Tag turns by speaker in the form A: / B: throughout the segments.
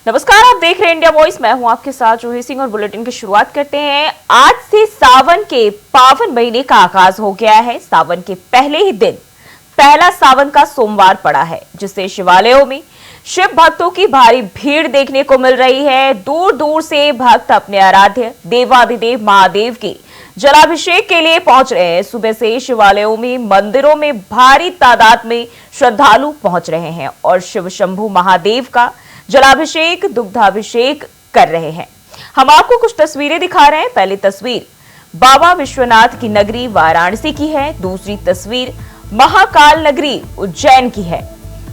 A: नमस्कार, आप देख रहे हैं इंडिया वॉइस। मैं हूं आपके साथ जूही सिंह और बुलेटिन की शुरुआत करते हैं। आज से सावन के पावन महीने का आगाज हो गया है। सावन के पहले ही दिन पहला सावन का सोमवार पड़ा है, जिससे शिवालयों में शिव भक्तों की भारी भीड़ देखने को मिल रही है। दूर दूर से भक्त अपने आराध्य देवाधिदेव महादेव के जलाभिषेक के लिए पहुंच रहे हैं। सुबह से शिवालयों में, मंदिरों में भारी तादाद में श्रद्धालु पहुंच रहे हैं और शिव शंभू महादेव का जलाभिषेक, दुग्धाभिषेक कर रहे हैं। हम आपको कुछ तस्वीरें दिखा रहे हैं। पहली तस्वीर बाबा विश्वनाथ की नगरी वाराणसी की है। दूसरी तस्वीर महाकाल नगरी उज्जैन की है।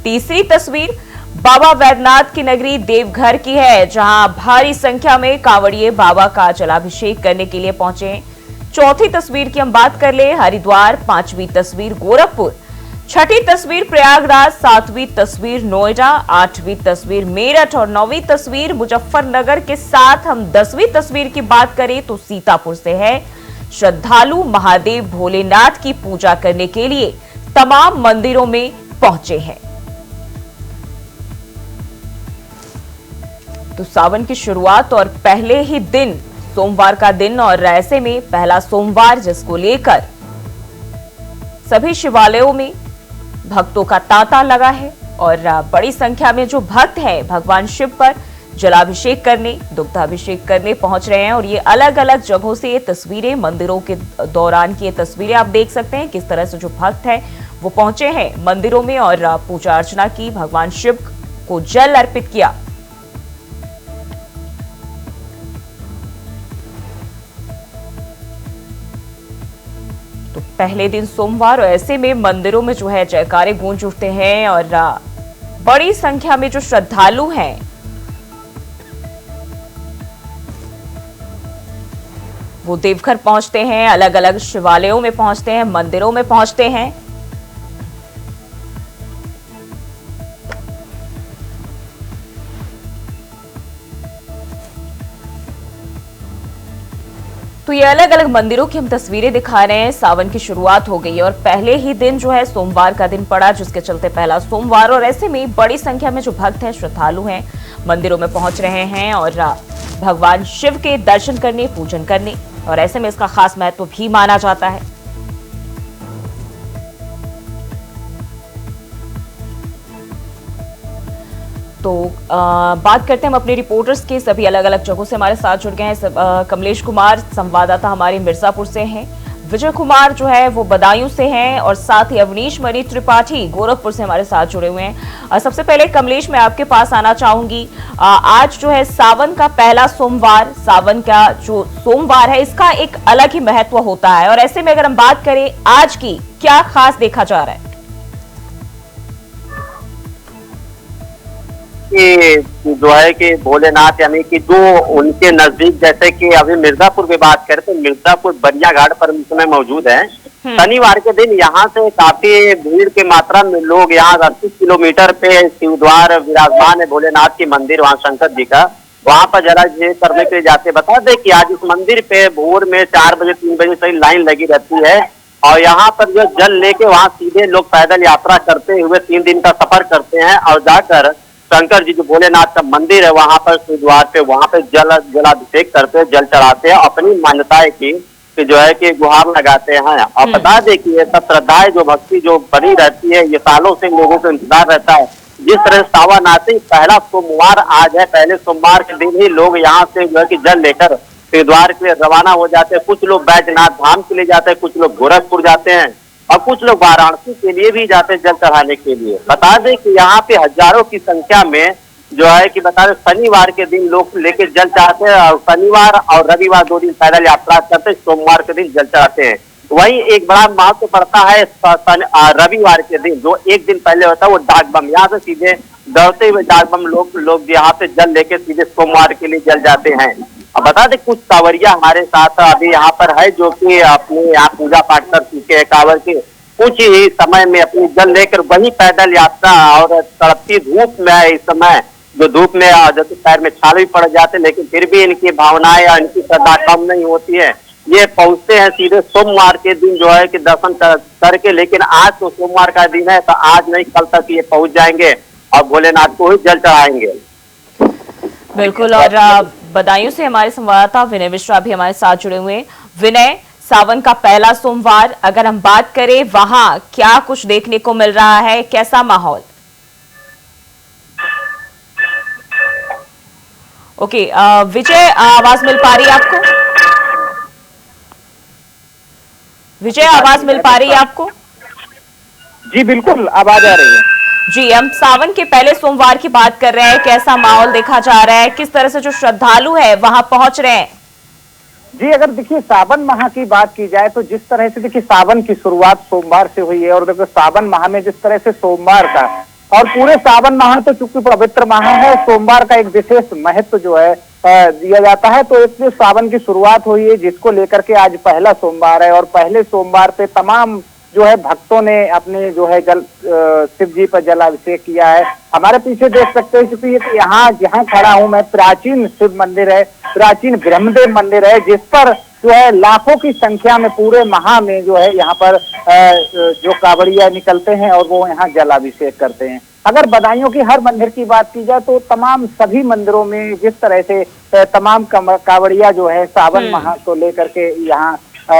A: तीसरी तस्वीर बाबा वैद्यनाथ की नगरी देवघर की है, जहां भारी संख्या में कांवड़िए बाबा का जलाभिषेक करने के लिए पहुंचे हैं। चौथी तस्वीर की हम बात कर ले, हरिद्वार। पांचवी तस्वीर गोरखपुर। छठी तस्वीर प्रयागराज। सातवीं तस्वीर नोएडा। आठवीं तस्वीर मेरठ और नौवीं तस्वीर मुजफ्फरनगर के साथ हम 10वीं तस्वीर की बात करें तो सीतापुर से है। श्रद्धालु महादेव भोलेनाथ की पूजा करने के लिए तमाम मंदिरों में पहुंचे हैं। तो सावन की शुरुआत और पहले ही दिन सोमवार का दिन, और ऐसे में पहला सोमवार जिसको लेकर सभी शिवालयों में भक्तों का तांता लगा है और बड़ी संख्या में जो भक्त हैं भगवान शिव पर जलाभिषेक करने, दुग्धाभिषेक करने पहुंच रहे हैं। और ये अलग अलग जगहों से ये तस्वीरें, मंदिरों के दौरान की ये तस्वीरें आप देख सकते हैं किस तरह से जो भक्त हैं वो पहुंचे हैं मंदिरों में और पूजा अर्चना की, भगवान शिव को जल अर्पित किया। तो पहले दिन सोमवार और ऐसे में मंदिरों में जो है जयकारे गूंज उठते हैं और बड़ी संख्या में जो श्रद्धालु हैं वो देवघर पहुंचते हैं, अलग अलग शिवालयों में पहुंचते हैं, मंदिरों में पहुंचते हैं। तो ये अलग अलग मंदिरों की हम तस्वीरें दिखा रहे हैं। सावन की शुरुआत हो गई और पहले ही दिन जो है सोमवार का दिन पड़ा, जिसके चलते पहला सोमवार, और ऐसे में बड़ी संख्या में जो भक्त हैं, श्रद्धालु हैं, मंदिरों में पहुंच रहे हैं और भगवान शिव के दर्शन करने, पूजन करने, और ऐसे में इसका खास महत्व भी माना जाता है। तो बात करते हैं हम अपने रिपोर्टर्स के, सभी अलग अलग जगहों से हमारे साथ जुड़ गए हैं। कमलेश कुमार संवाददाता हमारे मिर्जापुर से हैं, विजय कुमार जो है वो बदायूं से हैं, और साथ ही अवनीश मणि त्रिपाठी गोरखपुर से हमारे साथ जुड़े हुए हैं। सबसे पहले कमलेश, मैं आपके पास आना चाहूंगी। आज जो है सावन का पहला सोमवार, सावन का जो सोमवार है इसका एक अलग ही महत्व होता है, और ऐसे में अगर हम बात करें आज की, क्या खास देखा जा रहा है?
B: कि जो है कि भोलेनाथ यानी कि जो उनके नजदीक, जैसे कि अभी मिर्जापुर की बात करें तो मिर्जापुर बरिया घाट पर इस समय मौजूद है। शनिवार के दिन यहाँ से काफी भीड़ की मात्रा में लोग यहाँ 38 किलोमीटर पे शिवद्वार विराजमान है भोलेनाथ की मंदिर, वहाँ शंकर जी का, वहाँ पर जलाभिषेक करने के लिए जाते। बता दें कि आज इस मंदिर पे भोर में 4 बजे 3 बजे से लाइन लगी रहती है, और यहाँ पर जो जल लेके वहाँ सीधे लोग पैदल यात्रा करते हुए 3 दिन का सफर करते हैं और जाकर शंकर जी जो भोलेनाथ का मंदिर है वहां पर शिवद्वार पे, वहां पे जलाभिषेक करते हैं, जल चढ़ाते हैं, अपनी मान्यताएं की कि जो है कि गुहार लगाते हैं। और बता दें कि ये सब श्रद्धाएं जो भक्ति जो बनी रहती है, ये सालों से लोगों को इंतजार रहता है। जिस तरह सावन आते ही पहला सोमवार आज है, पहले सोमवार के दिन ही लोग यहाँ से जो है कि जल लेकर शिवद्वार के लिए रवाना हो जाते हैं। कुछ लोग बैजनाथ धाम के लिए जाते हैं, कुछ लोग गोरखपुर जाते हैं और कुछ लोग वाराणसी के लिए भी जाते हैं जल चढ़ाने के लिए। बता दें कि यहाँ पे हजारों की संख्या में जो है कि बता दें शनिवार के दिन लोग लेके जल चढ़ाते हैं, और शनिवार और रविवार 2 दिन पैदल यात्रा करते हैं, सोमवार के दिन जल चढ़ाते हैं। वहीं एक बड़ा महत्व पड़ता है रविवार के दिन, जो एक दिन पहले होता है वो डाक बम, यहाँ से सीधे दौड़ते हुए डाक बम लोग यहाँ से जल लेके सीधे सोमवार के लिए जल जाते हैं। अब बता दें कुछ कांवरिया हमारे साथ अभी यहाँ पर है जो कि अपने यहाँ पूजा पाठ कर चुके हैं। कांवर के कुछ ही समय में अपनी जल लेकर वही पैदल यात्रा, और तड़पती धूप में इस समय जो धूप में जैसे पैर में छाले भी पड़ जाते, लेकिन फिर भी इनकी भावनाएं या इनकी श्रद्धा कम नहीं होती है। ये पहुंचते हैं सीधे सोमवार के दिन जो है कि दर्शन करके, लेकिन आज तो सोमवार का दिन है तो आज नहीं कल तक ये पहुंच जाएंगे और भोलेनाथ को ही जल चढ़ाएंगे।
A: बिल्कुल। और बदायूं से हमारे संवाददाता विनय मिश्रा भी हमारे साथ जुड़े हुए हैं। विनय, सावन का पहला सोमवार, अगर हम बात करें वहां क्या कुछ देखने को मिल रहा है, कैसा माहौल? ओके, विजय, आवाज मिल पा रही है आपको? विजय, आवाज मिल पा रही है आपको?
C: जी बिल्कुल, आवाज आ रही है।
A: जी, हम सावन के पहले सोमवार की बात कर रहे हैं। कैसा माहौल देखा जा रहा है, किस तरह से जो श्रद्धालु है वहां पहुंच रहे हैं?
C: जी अगर देखिए सावन माह की बात की जाए तो जिस तरह से देखिए सावन की शुरुआत सोमवार से हुई है और देखो सावन माह में जिस तरह से सोमवार का और पूरे सावन माह तो चूंकि पवित्र माह है, सोमवार का एक विशेष महत्व जो है दिया जाता है। तो इसलिए सावन की शुरुआत हुई है जिसको लेकर के आज पहला सोमवार है और पहले सोमवार पे तमाम जो है भक्तों ने अपने जो है शिव जी पर जलाभिषेक किया है। हमारे पीछे देख सकते हैं क्योंकि यहाँ जहाँ खड़ा हूँ मैं, प्राचीन शिव मंदिर है, प्राचीन ब्रह्मदेव मंदिर है, जिस पर जो है लाखों की संख्या में पूरे महा में जो है यहाँ पर जो कांवड़िया निकलते हैं और वो यहाँ जलाभिषेक करते हैं। अगर बदायूं की हर मंदिर की बात की जाए तो तमाम सभी मंदिरों में जिस तरह से तमाम कांवड़िया जो है सावन माह को लेकर के यहाँ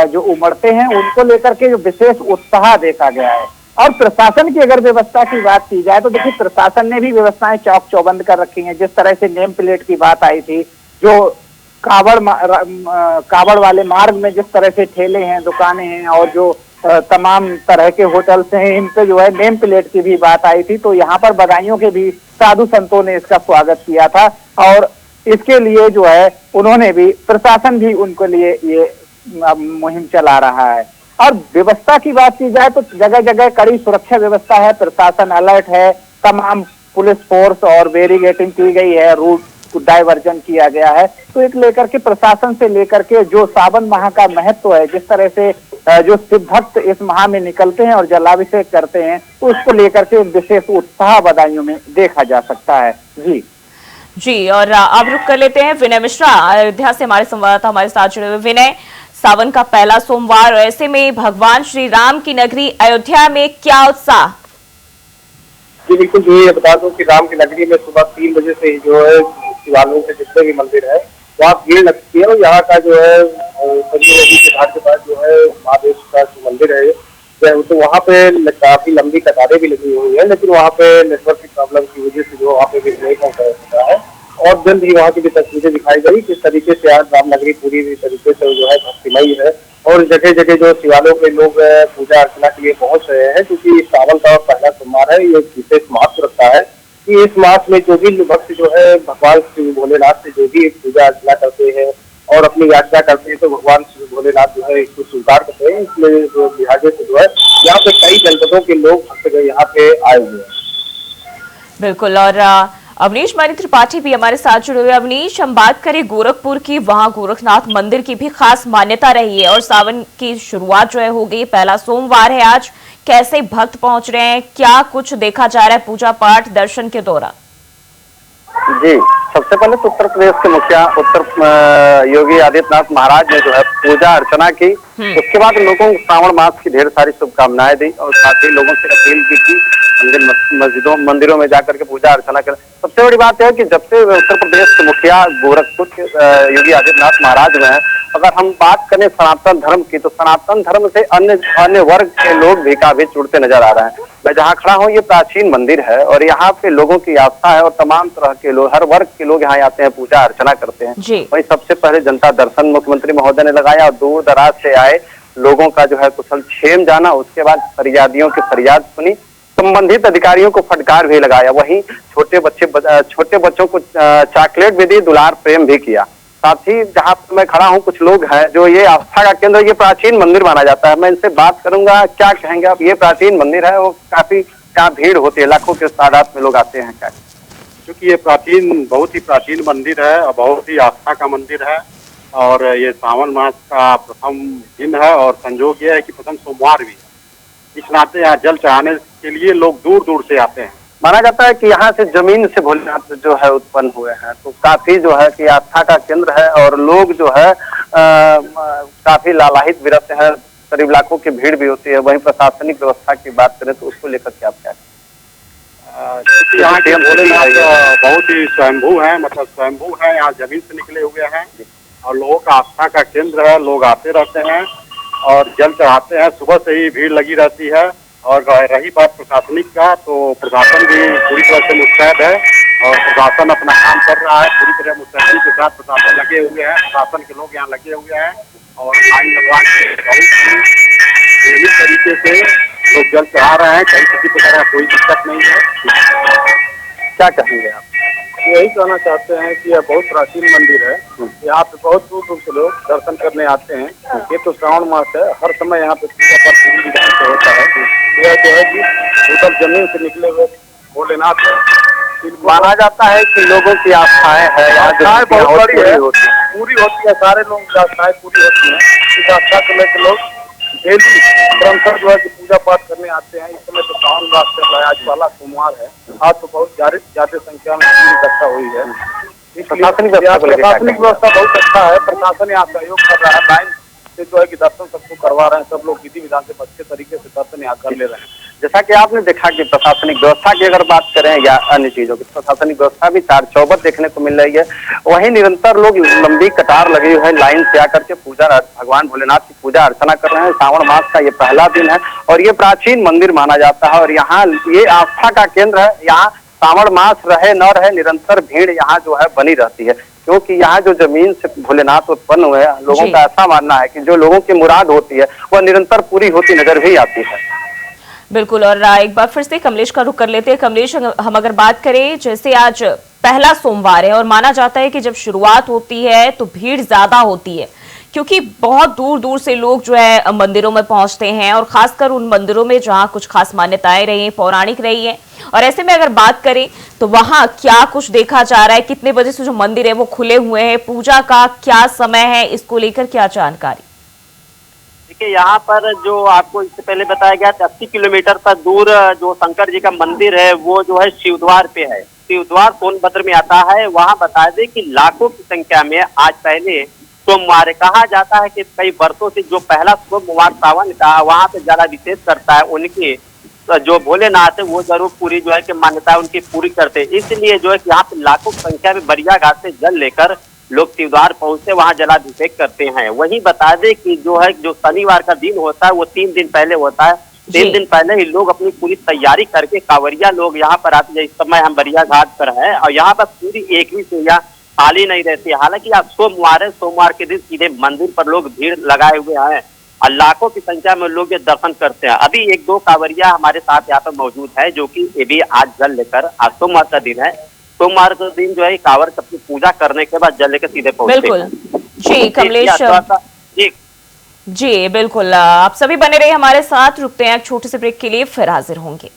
C: जो उमड़ते हैं, उनको लेकर के जो विशेष उत्साह देखा गया है। और प्रशासन की अगर व्यवस्था की बात की जाए तो देखिए प्रशासन ने भी व्यवस्थाएं चौक चौबंद कर रखी हैं। जिस तरह से नेम प्लेट की बात आई थी, जो कावड़ वाले मार्ग में जिस तरह से ठेले हैं, दुकानें हैं और जो तमाम तरह के होटल्स हैं, इन पे जो है नेम प्लेट की भी बात आई थी। तो यहाँ पर बदायूं के भी साधु संतों ने इसका स्वागत किया था और इसके लिए जो है उन्होंने भी, प्रशासन भी उनके लिए ये मुहिम चला रहा है। और व्यवस्था की बात की जाए तो जगह जगह कड़ी सुरक्षा व्यवस्था है, प्रशासन अलर्ट है, तमाम पुलिस फोर्स और बैरिकेडिंग की गई है, रूट डाइवर्जन किया गया है। तो एक लेकर के प्रशासन से लेकर के जो सावन माह का महत्व है, जिस तरह से जो शिव भक्त इस माह में निकलते हैं और जलाभिषेक करते हैं, तो उसको लेकर के विशेष उत्साह बदायूं में देखा जा सकता है। जी
A: और अब रुक कर लेते हैं विनय मिश्रा, अयोध्या से हमारे संवाददाता हमारे साथ जुड़े हुए। विनय, सावन का पहला सोमवार, ऐसे में भगवान श्री राम की नगरी अयोध्या में क्या उत्साह?
D: जी बिल्कुल, जो ये बता दूं कि राम की नगरी में सुबह 3 बजे से ही जो है शिवालयों के जितने भी मंदिर है वहाँ भीड़ लगती है। और यहाँ का जो है सरयू नदी के घाट के पास जो है महादेव का जो मंदिर है, तो वहाँ पे काफी लंबी कतारें भी लगी हुई है, लेकिन वहाँ पे नेटवर्क की प्रॉब्लम की वजह से जो वहाँ पे भी नहीं पहुँच रहा है। और जल्द ही वहाँ की भी तस्वीरें दिखाई गई किस तरीके से आज रामनगरी पूरी तरीके से जो है भक्तिमयी है और जगह जगह जो शिवालयों के लोग पूजा अर्चना के लिए पहुंच रहे हैं, क्योंकि सावन का पहला सोमवार है। ये विशेष महत्व रखता है कि इस मास में जो भी भक्त जो है भगवान श्री भोलेनाथ से जो भी पूजा अर्चना करते हैं और अपनी यात्रा करते हैं, तो भगवान श्री भोलेनाथ जो है इसको स्वीकार करते हैं। इसलिए जो लिहाजे से जो है यहाँ पे कई जनपदों के लोग भक्त यहाँ पे आए हुए हैं।
A: बिल्कुल। और अवनीश मणि त्रिपाठी भी हमारे साथ जुड़े हुए। अवनीश, हम बात करें गोरखपुर की, वहां गोरखनाथ मंदिर की भी खास मान्यता रही है और सावन की शुरुआत जो है हो गई, पहला सोमवार है आज। कैसे भक्त पहुंच रहे हैं, क्या कुछ देखा जा रहा है पूजा पाठ दर्शन के दौरान?
B: जी, सबसे पहले तो उत्तर प्रदेश के मुखिया योगी आदित्यनाथ महाराज ने जो है पूजा अर्चना की। उसके बाद लोगों को श्रावण मास की ढेर सारी शुभकामनाएं दी और साथ ही लोगों से अपील की कि मंदिरों में जाकर के पूजा अर्चना करें। सबसे बड़ी बात है कि जब से उत्तर प्रदेश के मुखिया गोरखपुर के योगी आदित्यनाथ महाराज में है, अगर हम बात करें सनातन धर्म की, तो सनातन धर्म से अन्य वर्ग के लोग भी काफी जुड़ते नजर आ रहे हैं। मैं जहाँ खड़ा हूँ ये प्राचीन मंदिर है और यहाँ पे लोगों की आस्था है और तमाम तरह के लोग, हर वर्ग के लोग यहाँ आते हैं, पूजा अर्चना करते हैं। वहीं सबसे पहले जनता दर्शन मुख्यमंत्री महोदय ने लगाया और दूर दराज से आए लोगों का जो है कुशल क्षेम जाना। उसके बाद फरियादियों की फरियाद सुनी, संबंधित अधिकारियों को फटकार भी लगाया। वहीं छोटे बच्चों को चॉकलेट भी दी, दुलार प्रेम भी किया। साथ ही जहाँ मैं खड़ा हूँ कुछ लोग हैं जो ये आस्था का केंद्र, ये प्राचीन मंदिर माना जाता है। मैं इनसे बात करूंगा, क्या कहेंगे आप? ये प्राचीन मंदिर है, वो काफी क्या भीड़ होती है, लाखों के तादाद में लोग आते हैं क्या?
E: क्योंकि ये बहुत ही प्राचीन मंदिर है और बहुत ही आस्था का मंदिर है और ये सावन मास का प्रथम दिन है और संजोग ये है कि प्रथम सोमवार भी है। इस नाते यहाँ जल चढ़ाने के लिए लोग दूर दूर से आते हैं।
B: माना जाता है कि यहाँ से जमीन से भोलेनाथ जो है उत्पन्न हुए हैं, तो काफी जो है कि आस्था का केंद्र है और लोग जो है काफी लालायित भी रहते हैं, करीब लाखों की भीड़ भी होती है। वहीं प्रशासनिक व्यवस्था की बात करें तो उसको लेकर के आप क्या?
E: क्योंकि यहाँ के भोलेनाथ बहुत ही स्वयंभू हैं, मतलब स्वयंभू हैं, यहाँ जमीन से निकले हुए हैं और लोगों का आस्था का केंद्र है। लोग आते रहते हैं और जल चढ़ाते हैं। सुबह से ही भीड़ लगी रहती है। और रही बात प्रशासनिक का, तो प्रशासन भी पूरी तरह से मुस्तैद है और प्रशासन अपना काम कर रहा है पूरी तरह। मुस्तैदी के साथ प्रशासन लगे हुए हैं, प्रशासन के लोग यहाँ लगे हुए हैं और लाइन लगवा के बहुत ही नियमित तरीके से लोग जल चढ़ा रहे हैं। कहीं किसी प्रकार का कोई दिक्कत नहीं है।
B: क्या कहेंगे आप?
D: यही कहना चाहते हैं कि यह बहुत प्राचीन मंदिर है। यहाँ पे बहुत दूर दूर से लोग दर्शन करने आते हैं। ये तो श्रावण मास है, हर समय यहाँ पे पूजा पाठ पूरी विधान से होता है। यह जो है कि उधर जमीन से निकले हुए भोलेनाथ है।
B: माना जाता है कि लोगों की आस्थाएं है यहाँ जो
D: आस्थाएं बहुत बड़ी है,
B: होती है।
D: पूरी होती है। सारे लोग की आस्थाएं पूरी होती है। इस आस्था को लेकर लोग डेली क्रमशः जो है कि पूजा पाठ करने आते हैं। इस समय तो श्रावण मास चल रहा है, आज पहला सोमवार है। आज तो बहुत ज्यादा संख्या में भीड़ इकट्ठा हुई है।
B: प्रशासनिक
D: व्यवस्था बहुत अच्छा है। प्रशासन यहाँ सहयोग कर रहा है। लाइन से जो है कि दर्शन सबको करवा रहे हैं। सब लोग विधि विधान से अच्छे तरीके से दर्शन यहाँ कर ले रहे हैं।
B: जैसा कि आपने देखा कि प्रशासनिक व्यवस्था की अगर बात करें या अन्य चीजों की, प्रशासनिक व्यवस्था भी चार चौबत देखने को मिल रही है। वहीं निरंतर लोग लंबी कतार लगी हुई है, लाइन से आकर के भगवान भोलेनाथ की पूजा अर्चना कर रहे हैं। श्रावण मास का ये पहला दिन है और ये प्राचीन मंदिर माना जाता है और यहाँ ये आस्था का केंद्र है। यहाँ श्रावण मास रहे न रहे, निरंतर भीड़ यहाँ जो है बनी रहती है, क्योंकि यहाँ जो जमीन से भोलेनाथ उत्पन्न हुए हैं, लोगों का ऐसा मानना है कि जो लोगों की मुराद होती है वह निरंतर पूरी होती नजर भी आती है।
A: बिल्कुल। और एक बार फिर से कमलेश का रुख कर लेते हैं। कमलेश, हम अगर बात करें, जैसे आज पहला सोमवार है और माना जाता है कि जब शुरुआत होती है तो भीड़ ज्यादा होती है, क्योंकि बहुत दूर दूर से लोग जो है मंदिरों में पहुंचते हैं और खासकर उन मंदिरों में जहां कुछ खास मान्यताएं रही हैं, पौराणिक रही हैं। और ऐसे में अगर बात करें तो वहां क्या कुछ देखा जा रहा है, कितने बजे से जो मंदिर है वो खुले हुए हैं, पूजा का क्या समय है, इसको लेकर क्या जानकारी?
B: देखिए, यहाँ पर जो आपको इससे पहले बताया गया 80 किलोमीटर पर दूर जो शंकर जी का मंदिर है वो जो है शिवद्वार पे है। शिवद्वार सोनभद्र में आता है। वहाँ बता दें कि लाखों की संख्या में आज पहले सोमवार कहा जाता है कि कई वर्षों से जो पहला सोमवार सावन का वहाँ पे जलाभिषेक करता है, उनके जो भोलेनाथ है वो जरूर पूरी जो है कि मान्यता उनकी पूरी करते हैं। इसलिए जो है कि यहाँ पे लाखों की संख्या में बरिया घाट से जल लेकर लोग शिवद्वार पहुंचते वहां जलाभिषेक करते हैं। वहीं बता दें कि जो है जो शनिवार का दिन होता है वो 3 दिन पहले होता है। 3 दिन पहले ही लोग अपनी पूरी तैयारी करके कांवरिया लोग यहाँ पर आते हैं। इस समय हम बरिया घाट पर है और यहाँ पर पूरी एक भी सैया खाली नहीं रहती। हालांकि आज सोमवार है, सोमवार के दिन सीधे मंदिर पर लोग भीड़ लगाए हुए हैं और लाखों की संख्या में लोग ये दर्शन करते हैं। अभी 1-2 कांवरिया हमारे साथ यहाँ पर मौजूद है जो कि ये भी आज जल लेकर, आज सोमवार का दिन है, सोमवार के दिन जो है कांवर सबकी पूजा करने के बाद जल लेकर सीधे पहुंचते हैं।
A: बिल्कुल जी कमलेश जी बिल्कुल। आप सभी बने रहे हमारे साथ। रुकते हैं एक छोटे से ब्रेक के लिए, फिर हाजिर होंगे।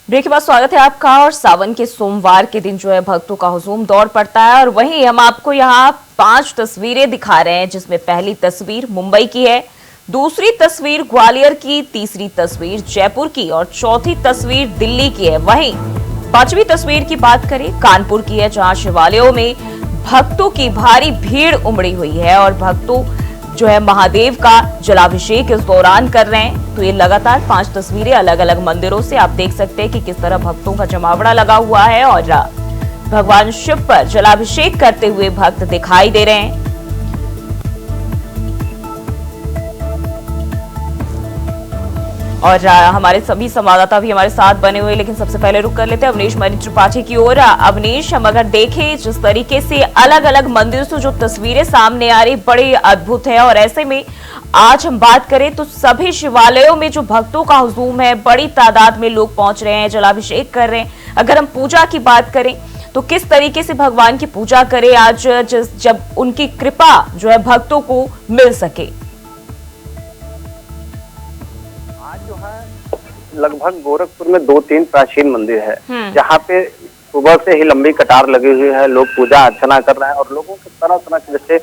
A: ब्रेक के बाद स्वागत है आपका। और सावन के सोमवार के दिन जो है भक्तों का हुजूम दौड़ पड़ता है और वहीं हम आपको यहाँ 5 तस्वीरें दिखा रहे हैं, जिसमें पहली तस्वीर मुंबई की है, दूसरी तस्वीर ग्वालियर की, तीसरी तस्वीर जयपुर की और चौथी तस्वीर दिल्ली की है। वहीं 5वीं तस्वीर की बात करें कानपुर की है, जहां शिवालयों में भक्तों की भारी भीड़ उमड़ी हुई है और भक्तों जो है महादेव का जलाभिषेक इस दौरान कर रहे हैं। तो ये लगातार 5 तस्वीरें अलग अलग मंदिरों से आप देख सकते हैं कि किस तरह भक्तों का जमावड़ा लगा हुआ है और भगवान शिव पर जलाभिषेक करते हुए भक्त दिखाई दे रहे हैं। और हमारे सभी संवाददाता भी हमारे साथ बने हुए, लेकिन सबसे पहले रुक कर लेते हैं अवनीश मणि त्रिपाठी की ओर। अवनीश, हम अगर देखें जिस तरीके से अलग अलग मंदिरों से जो तस्वीरें सामने आ रही बड़ी अद्भुत है और ऐसे में आज हम बात करें तो सभी शिवालयों में जो भक्तों का हुजूम है, बड़ी तादाद में लोग पहुंच रहे हैं, जलाभिषेक कर रहे हैं। अगर हम पूजा की बात करें तो किस तरीके से भगवान की पूजा करें आज जब उनकी कृपा जो है भक्तों को मिल सके?
B: लगभग गोरखपुर में 2-3 प्राचीन मंदिर है जहाँ पे सुबह से ही लंबी कतार लगी हुई है। लोग पूजा अर्चना कर रहे हैं और लोगों को तरह तरह के जैसे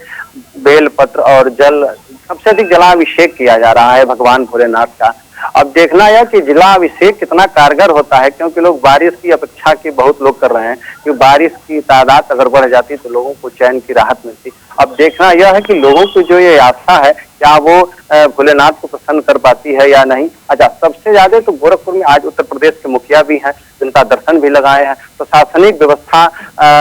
B: बेल पत्र और जल, सबसे अधिक जलाभिषेक किया जा रहा है भगवान भोलेनाथ का। अब देखना यह कि जलाभिषेक कितना कारगर होता है, क्योंकि लोग बारिश की अपेक्षा की बहुत लोग कर रहे हैं कि बारिश की तादाद अगर बढ़ जाती तो लोगों को चैन की राहत मिलती। अब देखना यह है कि लोगों की जो ये आस्था है क्या वो भोलेनाथ को प्रसन्न कर पाती है या नहीं। अच्छा, सबसे ज्यादा तो गोरखपुर में आज उत्तर प्रदेश के मुखिया भी हैं, जिनका दर्शन भी लगाए हैं। प्रशासनिक व्यवस्था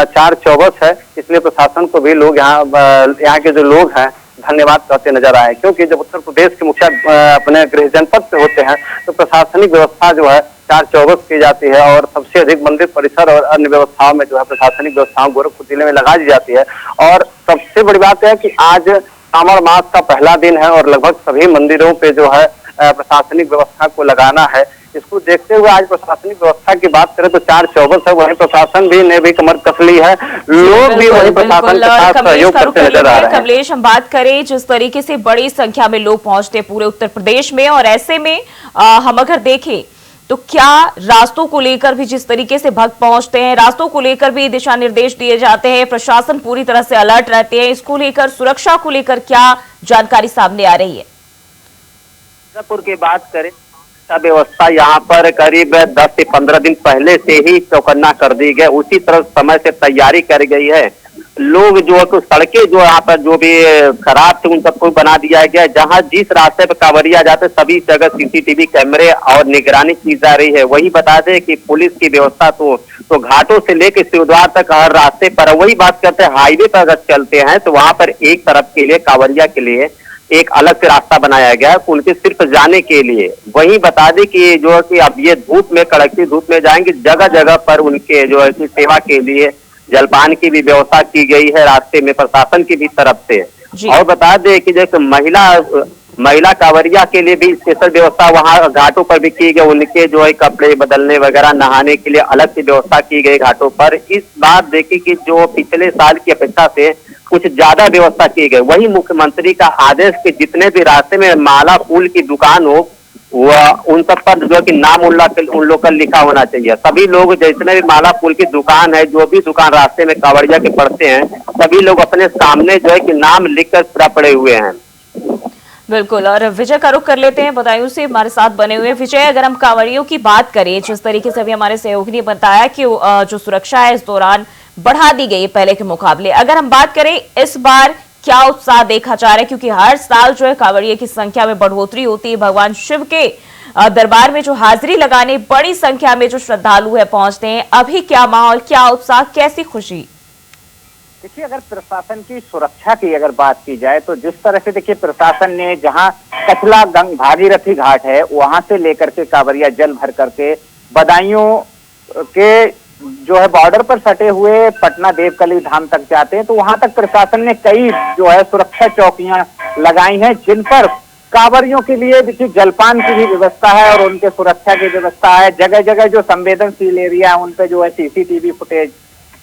B: चार चौबस है, इसलिए प्रशासन को भी लोग यहाँ के जो लोग हैं धन्यवाद कहते नजर आए, क्योंकि जब उत्तर प्रदेश के मुखिया अपने गृह जनपद से होते हैं तो प्रशासनिक व्यवस्था जो है चार चौबस की जाती है और सबसे अधिक मंदिर परिसर और अन्य व्यवस्थाओं में जो है प्रशासनिक व्यवस्थाओं गोरखपुर जिले में लगा दी जाती है। और सबसे बड़ी बात है कि आज सावन मास का पहला दिन है और लगभग सभी मंदिरों पे जो है प्रशासनिक व्यवस्था को लगाना है। इसको देखते हुए आज प्रशासनिक व्यवस्था की बात करें तो चार चौबस है, वही प्रशासन भी ने भी कमर कस ली है, लोग भी वही प्रशासन के साथ सहयोग करते नजर आ रहे हैं।
A: कमलेश, हम बात करें जिस तरीके से बड़ी संख्या में लोग पहुंचते पूरे उत्तर प्रदेश में, और ऐसे में हम अगर देखें तो क्या रास्तों को लेकर भी जिस तरीके से भक्त पहुंचते हैं, रास्तों को लेकर भी दिशा निर्देश दिए जाते हैं, प्रशासन पूरी तरह से अलर्ट रहते हैं, इसको लेकर सुरक्षा को लेकर क्या जानकारी सामने आ रही है?
B: मिर्जापुर की बात करें, व्यवस्था यहाँ पर करीब 10 से 15 दिन पहले से ही चौकन्ना कर दी गई, उसी तरह समय से तैयारी कर गई है। लोग जो है कुछ सड़कें जो यहाँ पर जो भी खराब थे उन सबको बना दिया गया, जहाँ जिस रास्ते पर कांवरिया जाते सभी जगह सीसीटीवी कैमरे और निगरानी की जा रही है। वही बता दें कि पुलिस की व्यवस्था तो घाटों से लेकर शिवद्वार तक हर रास्ते पर, वही बात करते हैं हाईवे पर अगर चलते हैं तो वहां पर एक तरफ के लिए कांवरिया के लिए एक अलग से रास्ता बनाया गया है उनके सिर्फ जाने के लिए। वही बता दें कि जो है कि अब ये धूप में, कड़कती धूप में जाएंगे, जगह जगह पर उनके जो है कि सेवा के लिए जलपान की भी व्यवस्था की गई है रास्ते में प्रशासन की भी तरफ से। और बता दें कि जैसे महिला कांवरिया के लिए भी स्पेशल व्यवस्था वहां घाटों पर भी की गई, उनके जो है कपड़े बदलने वगैरह, नहाने के लिए अलग से व्यवस्था की गई घाटों पर। इस बार देखिए कि जो पिछले साल की अपेक्षा से कुछ ज्यादा व्यवस्था की गई। वही मुख्यमंत्री का आदेश कि जितने भी रास्ते में माला फूल की दुकान हो वह उन सब पर जो कि नाम उन लोग का लिखा होना चाहिए। सभी लोग जितने भी माला फूल की दुकान है, जो भी दुकान रास्ते में कांवरिया के पड़ते हैं, सभी लोग अपने सामने जो है कि नाम लिखकर पूरा पड़े हुए हैं।
A: बिल्कुल, और विजय का रुख कर लेते हैं, बदायूं से हमारे साथ बने हुए विजय। अगर हम कांवरियों की बात करें, जिस तरीके से अभी हमारे सहयोगी ने बताया कि जो सुरक्षा है इस दौरान बढ़ा दी गई है पहले के मुकाबले, अगर हम बात करें इस बार क्या उत्साह देखा जा रहा है, क्योंकि हर साल जो है कांवरिया की संख्या में बढ़ोतरी होती है, भगवान शिव के दरबार में जो हाजिरी लगाने बड़ी संख्या में जो श्रद्धालु है पहुंचते हैं, अभी क्या माहौल, क्या उत्साह, कैसी खुशी?
C: देखिए, अगर प्रशासन की सुरक्षा की अगर बात की जाए तो जिस तरह से देखिए प्रशासन ने जहां कचला भागीरथी घाट है वहां से लेकर के कांवरिया जल भर करके बदायूं के जो है बॉर्डर पर सटे हुए पटना देवकली धाम तक जाते हैं, तो वहां तक प्रशासन ने कई जो है सुरक्षा चौकियां लगाई हैं, जिन पर कांवरियों के लिए देखिए जलपान की भी व्यवस्था है और उनके सुरक्षा की व्यवस्था है। जगह जगह जो संवेदनशील एरिया है उन पे जो है सीसीटीवी फुटेज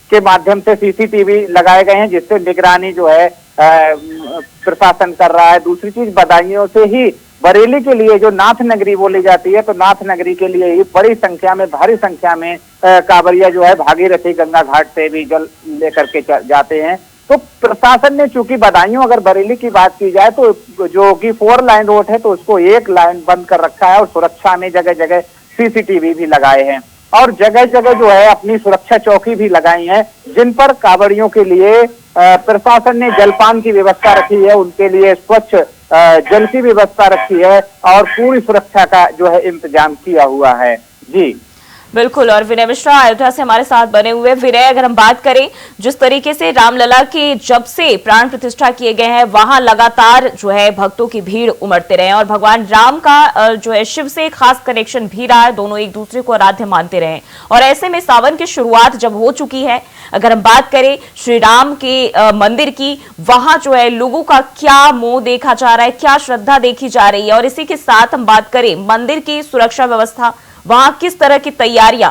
C: के माध्यम से सीसीटीवी लगाए गए हैं, जिससे निगरानी जो है प्रशासन कर रहा है। दूसरी चीज, बदायूं से ही बरेली के लिए जो नाथ नगरी बोली जाती है, तो नाथ नगरी के लिए ही बड़ी संख्या में, भारी संख्या में कांवरिया जो है भागीरथी गंगा घाट से भी जल लेकर के जाते हैं। तो प्रशासन ने चूंकि बदायूं अगर बरेली की बात की जाए तो जो कि 4 लाइन रोड है तो उसको 1 लाइन बंद कर रखा है और सुरक्षा में जगह जगह सीसीटीवी भी लगाए हैं और जगह जगह जो है अपनी सुरक्षा चौकी भी लगाई है, जिन पर कांवरियों के लिए प्रशासन ने जलपान की व्यवस्था रखी है, उनके लिए स्वच्छ जल की व्यवस्था रखी है और पूरी सुरक्षा का जो है इंतजाम किया हुआ है। जी
A: बिल्कुल, और विनय मिश्रा अयोध्या से हमारे साथ बने हुए। विनय, अगर हम बात करें जिस तरीके से रामलला के जब से प्राण प्रतिष्ठा किए गए हैं वहां लगातार जो है भक्तों की भीड़ उमड़ते रहे और भगवान राम का जो है शिव से खास कनेक्शन भी रहा है, दोनों एक दूसरे को आराध्य मानते रहे और ऐसे में सावन की शुरुआत जब हो चुकी है, अगर हम बात करें श्री राम के मंदिर की, वहां जो है लोगों का क्या मोह देखा जा रहा है, क्या श्रद्धा देखी जा रही है और इसी के साथ हम बात करें मंदिर की सुरक्षा व्यवस्था, वहां किस तरह की तैयारियां?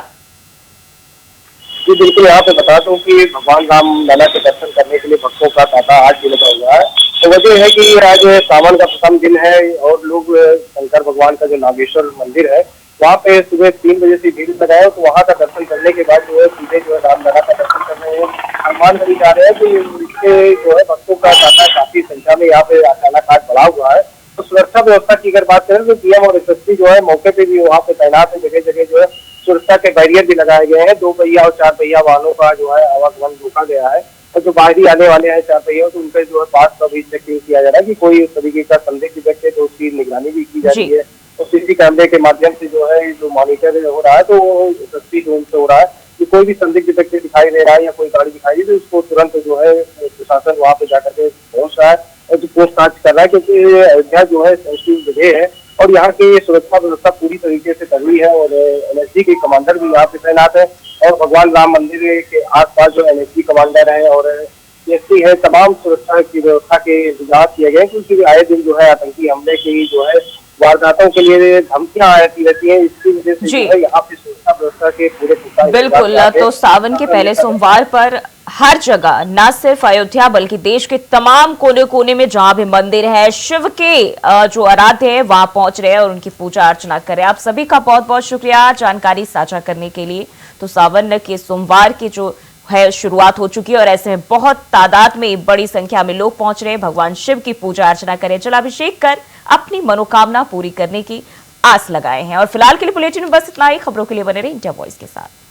D: जी बिल्कुल, यहाँ पे बता दूं कि भगवान राम लला के दर्शन करने के लिए भक्तों का तांता आज भी लगा हुआ है। तो वजह है कि आज सावन का प्रथम दिन है और लोग शंकर भगवान का जो नागेश्वर मंदिर है वहाँ पे सुबह 3 बजे से भीड़ लगाए, तो वहाँ का दर्शन करने के बाद जो है सीधे जो है रामलला का दर्शन कर रहे हैं। अनुमान करी जा रहे हैं कि इससे जो है भक्तों का तांता काफी संख्या में यहाँ पे अचानक घाट बढ़ा हुआ है। तो सुरक्षा व्यवस्था की अगर बात करें तो डीएम और एसएसपी जो है मौके पे भी वहाँ पे तैनात है, जगह जगह जो है सुरक्षा के बैरियर भी लगाए गए हैं। 2 पहिया और 4 पहिया वाहनों का जो है आवागमन रोका गया है और जो बाहरी आने वाले हैं 4 पहिया तो उनके जो है पास का भी चेकिंग किया जा रहा है कि कोई इस तरीके का संदिग्ध व्यक्ति है तो उसकी निगरानी भी की जा रही है। तो सीसी कैमरे के माध्यम से जो है जो मॉनिटर हो रहा है तो वो तस्वीर ड्रोन से हो रहा है कि कोई भी संदिग्ध व्यक्ति दिखाई दे रहा है या कोई गाड़ी दिखाई दे तो उसको तुरंत जो है प्रशासन वहाँ पे जाकर के पहुंच रहा है और जो पूछताछ कर रहा है, क्योंकि अयोध्या जो है सेंसिटिव जगह है और यहाँ की सुरक्षा व्यवस्था पूरी तरीके से तगड़ी है और एनएसजी के कमांडर भी यहाँ पे तैनात है और भगवान राम मंदिर के आसपास जो एनएसजी कमांडर है और एसपी है, तमाम सुरक्षा की व्यवस्था के इंतजाम किए गए, क्योंकि आए दिन जो है आतंकी हमले की जो है वारदातों के लिए धमकियां आती रहती है, इसकी वजह से जो है यहाँ पे सुरक्षा व्यवस्था के पूरे
A: बिल्कुल। तो सावन के पहले सोमवार पर हर जगह न सिर्फ अयोध्या बल्कि देश के तमाम कोने कोने में जहां भी मंदिर है, शिव के जो आराध्य है वहां पहुंच रहे हैं और उनकी पूजा अर्चना कर रहे हैं। आप सभी का बहुत बहुत शुक्रिया जानकारी साझा करने के लिए। तो सावन के सोमवार की जो है शुरुआत हो चुकी है और ऐसे में बहुत तादाद में बड़ी संख्या में लोग पहुंच रहे हैं भगवान शिव की पूजा अर्चना करें, जलाभिषेक कर अपनी मनोकामना पूरी करने की आस लगाए हैं। और फिलहाल के लिए बुलेटिन में बस इतना ही। खबरों के लिए बने रहे इंडिया वॉइस के साथ।